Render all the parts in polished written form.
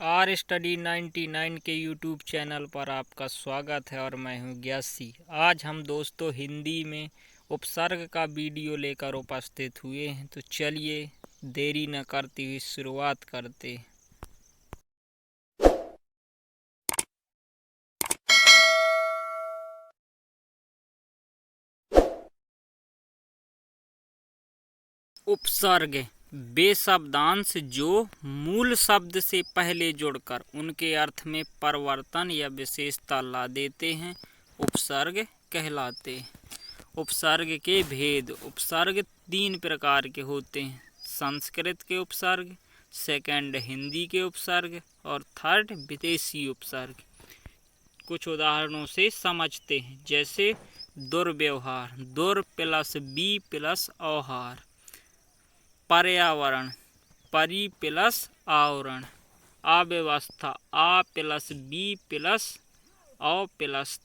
Are study 99 के YouTube channel पर आपका स्वागत है और मैं हूं ज्ञासी। आज हम दोस्तों हिंदी में उपसर्ग का वीडियो लेकर उपस्थित हुए हैं, तो चलिए देरी न करते हुए शुरुआत करते हैं। उपसर्ग वे शब्दांश जो मूल शब्द से पहले जुड़कर उनके अर्थ में परिवर्तन या विशेषता ला देते हैं, उपसर्ग कहलाते हैं। उपसर्ग के भेद। उपसर्ग 3 प्रकार के होते हैं। संस्कृत के उपसर्ग, सेकंड हिंदी के उपसर्ग और थर्ड विदेशी उपसर्ग। कुछ उदाहरणों से समझते हैं, जैसे दुर्व्यवहार, दुर प्लस बी प्लस औहार। पर्यावरण, परि प्लस आवरण। अव्यवस्था, आ प्लस बी प्लस औ प्लस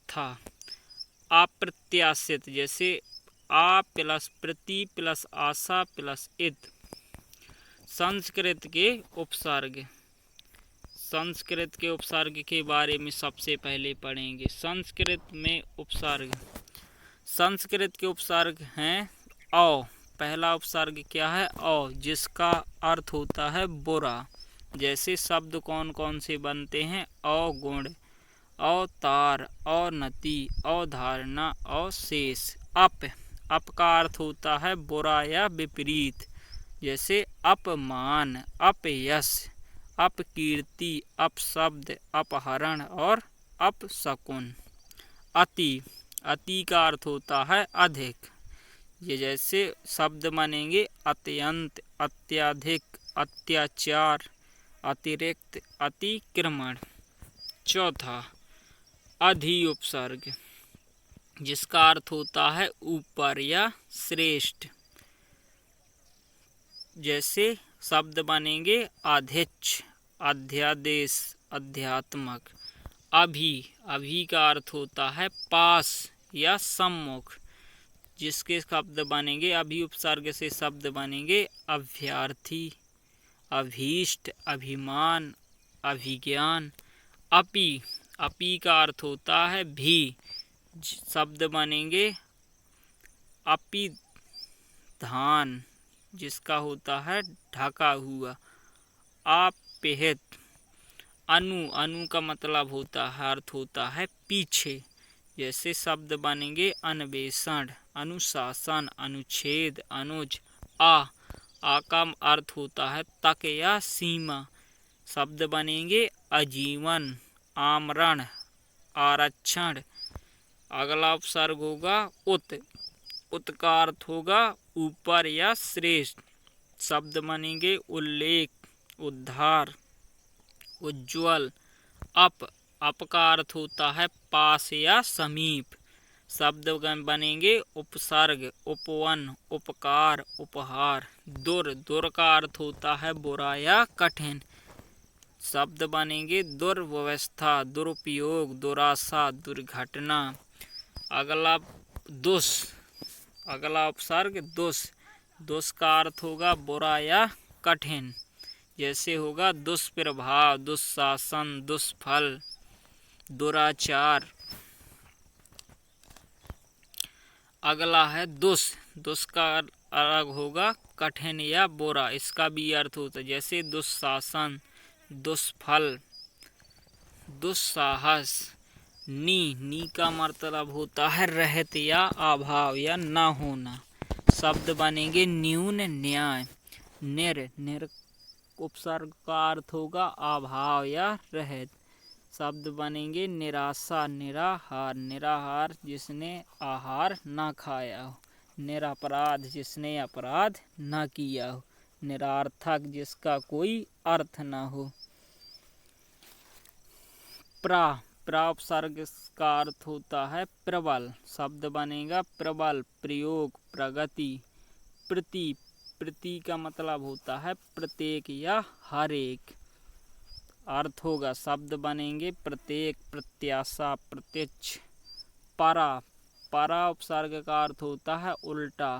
था। अप्रत्याशित, जैसे आ प्लस प्रति प्लस आशा प्लस इत। संस्कृत के उपसर्ग। संस्कृत के उपसर्ग के बारे में सबसे पहले पढ़ेंगे। संस्कृत में उपसर्ग। संस्कृत के उपसर्ग हैं औ। पहला उपसर्ग क्या है? औ, जिसका अर्थ होता है बुरा। जैसे शब्द कौन कौन से बनते हैं? अवगुण, अवतार, अवनति, अवधारणा, अवशेष। अप का अर्थ होता है बुरा या विपरीत। जैसे अपमान, अपयश, अपकीर्ति, अपशब्द, अपहरण और अपशकुन। अति का अर्थ होता है अधिक। ये जैसे शब्द बनेंगे अत्यंत, अत्यधिक, अत्याचार, अतिरिक्त, अतिक्रमण। चौथा, अधि उपसर्ग, जिसका अर्थ होता है ऊपर या श्रेष्ठ। जैसे शब्द बनेंगे अधिच्छ, अध्यादेश, अध्यात्मक। अभी का अर्थ होता है पास या सम्मुख। जिसके शब्द बनेंगे अभी उपसर्ग से शब्द बनेंगे अभ्यर्थी, अभीष्ट, अभिमान, अभिज्ञान। अपी का अर्थ होता है भी। शब्द बनेंगे अपिधान, जिसका होता है ढका हुआ। अपिहित। अनु का मतलब होता है, अर्थ होता है पीछे। जैसे शब्द बनेंगे अन्वेषण, अनुशासन, अनुच्छेद, अनुज। आ का अर्थ होता है तक या सीमा। शब्द बनेंगे आजीवन, आमरण, आरक्षण। अगला उपसर्ग होगा उत का अर्थ होगा ऊपर या श्रेष्ठ। शब्द बनेंगे उल्लेख, उद्धार, उज्ज्वल। अप का अर्थ होता है पास या समीप। शब्द बनेंगे उपसर्ग, उपवन, उपकार, उपहार। दुर का अर्थ होता है बुरा या कठिन। शब्द बनेंगे दुर्व्यवस्था, दुरुपयोग, दुराशा, दुर्घटना। अगला उपसर्ग दुस का अर्थ होगा बुरा या कठिन। जैसे होगा दुष्प्रभाव, दुस्शासन, दुष्फल, दुराचार। अगला है दुस का अर्थ होगा कठिन या बुरा। इसका भी अर्थ होता है, जैसे दुस्शासन, दुष्फल, दुस्साहस। नी का मतलब होता है रहित या अभाव या ना होना। शब्द बनेंगे न्यून, न्याय। निर उपसर्ग का अर्थ होगा अभाव या रहित। शब्द बनेंगे निराशा, निराहार, जिसने आहार ना खाया हो। निरपराध, जिसने अपराध ना किया हो। निरार्थक, जिसका कोई अर्थ ना हो। प्रा उपसर्ग का अर्थ होता है प्रबल। शब्द बनेगा प्रबल, प्रयोग, प्रगति। प्रति का मतलब होता है प्रत्येक या हर एक। अर्थ होगा शब्द बनेंगे प्रत्येक, प्रत्याशा, प्रत्यक्ष। परा उपसर्ग का अर्थ होता है उल्टा।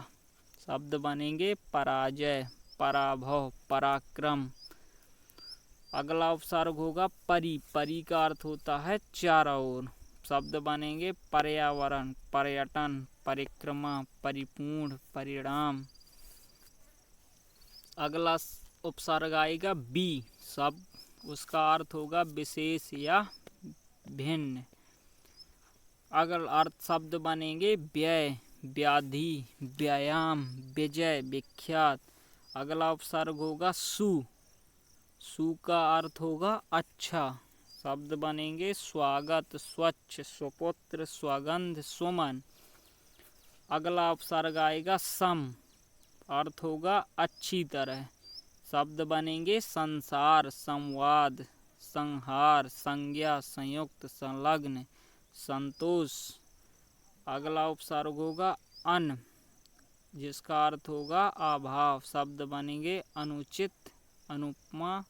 शब्द बनेंगे पराजय, पराभव, पराक्रम। अगला उपसर्ग होगा परि। परि का अर्थ होता है चारों ओर। शब्द बनेंगे पर्यावरण, पर्यटन, परिक्रमा, परिपूर्ण, परिणाम। अगला उपसर्ग आएगा बी। शब्द उसका अर्थ होगा विशेष या भिन्न। अगला अर्थ शब्द बनेंगे व्यय, व्याधि, व्यायाम, विजय, विख्यात। अगला उपसर्ग होगा सु। सु का अर्थ होगा अच्छा। शब्द बनेंगे स्वागत, स्वच्छ, सुपुत्र, स्वगंध, सुमन। अगला उपसर्ग आएगा सम। अर्थ होगा अच्छी तरह। शब्द बनेंगे संसार, संवाद, संहार, संज्ञा, संयुक्त, संलग्न, संतोष। अगला उपसर्ग होगा अन, जिसका अर्थ होगा अभाव। शब्द बनेंगे अनुचित, अनुपमा,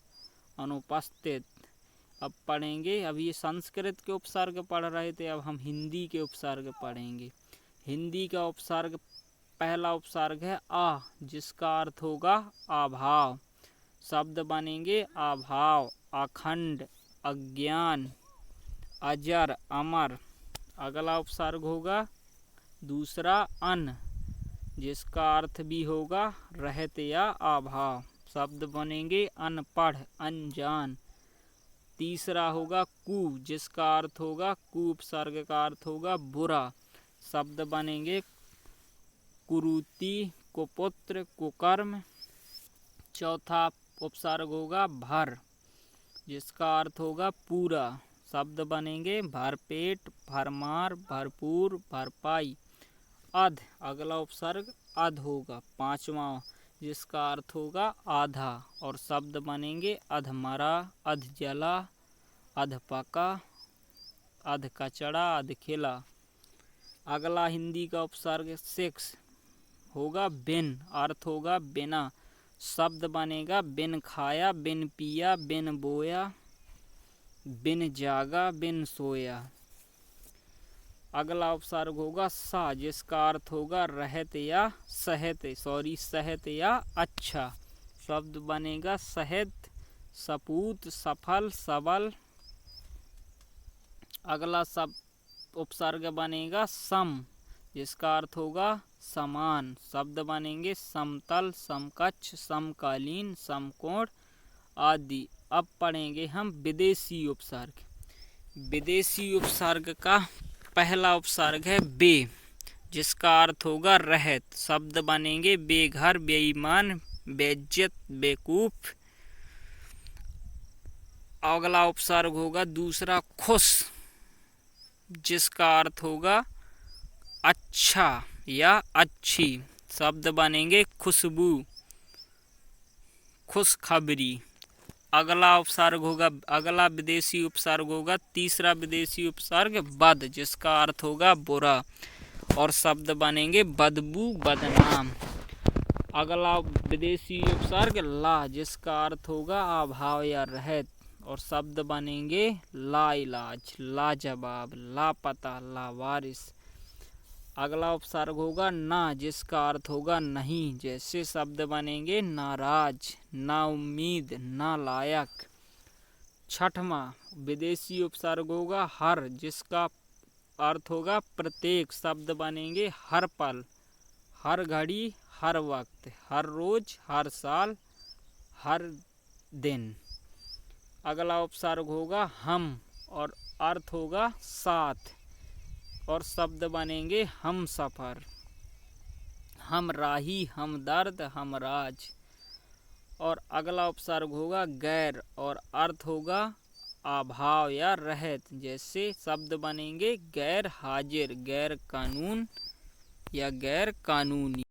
अनुपस्थित। अब पढ़ेंगे, अब ये संस्कृत के उपसर्ग पढ़ रहे थे, अब हम हिंदी के उपसर्ग पढ़ेंगे। हिंदी का उपसर्ग, पहला उपसर्ग है आ, जिसका अर्थ होगा अभाव। शब्द बनेंगे अभाव, अखंड, अज्ञान, अजर, अमर। अगला उपसर्ग होगा दूसरा अन, जिसका अर्थ भी होगा रहत या अभाव। शब्द बनेंगे अनपढ़, अनजान। तीसरा होगा कु, जिसका अर्थ होगा, कु उपसर्ग का अर्थ होगा बुरा। शब्द बनेंगे कुरूति, कुपुत्र, कुकर्म। चौथा उपसर्ग होगा भर, जिसका अर्थ होगा पूरा। शब्द बनेंगे भरपेट, भरमार, भरपूर, भरपाई। अध, अगला उपसर्ग अध होगा, पांचवा, जिसका अर्थ होगा आधा। और शब्द बनेंगे अधमरा, अधजला, अधपका, अधकचड़ा, अधखिला। अगला हिंदी का उपसर्ग 6 होगा बिन। अर्थ होगा बिना। शब्द बनेगा बिन खाया, बिन पिया, बिन बोया, बिन जागा, बिन सोया। अगला उपसर्ग होगा सा, जिसका अर्थ होगा रहत या सहत या अच्छा। शब्द बनेगा सहत, सपूत, सफल, सबल। अगला उपसर्ग बनेगा सम, जिसका अर्थ होगा समान। शब्द बनेंगे समतल, समकक्ष, समकालीन, समकोण आदि। अब पढ़ेंगे हम विदेशी उपसर्ग। विदेशी उपसर्ग का पहला उपसर्ग है बे, जिसका अर्थ होगा रहत। शब्द बनेंगे बेघर, बेईमान, बेइज्जत, बेवकूफ। अगला उपसर्ग होगा दूसरा खुश, जिसका अर्थ होगा अच्छा या अच्छी। शब्द बनेंगे खुशबू, खुशखबरी। अगला विदेशी उपसर्ग होगा तीसरा विदेशी उपसर्ग बद, जिसका अर्थ होगा बुरा। और शब्द बनेंगे बदबू, बदनाम। अगला विदेशी उपसर्ग ला, जिसका अर्थ होगा अभाव या रहत। और शब्द बनेंगे लाइलाज, लाजवाब, लापता, लावारिस। अगला उपसर्ग होगा ना, जिसका अर्थ होगा नहीं। जैसे शब्द बनेंगे नाराज, ना उम्मीद, ना लायक। छठवां विदेशी उपसर्ग होगा हर, जिसका अर्थ होगा प्रत्येक। शब्द बनेंगे हर पल, हर घड़ी, हर वक्त, हर रोज, हर साल, हर दिन। अगला उपसर्ग होगा हम, और अर्थ होगा साथ। और शब्द बनेंगे हम सफर, हम राही, हम दर्द, हम राज। और अगला उपसर्ग होगा गैर, और अर्थ होगा अभाव या रहत। जैसे शब्द बनेंगे गैर हाजिर, गैर कानून या गैर कानूनी।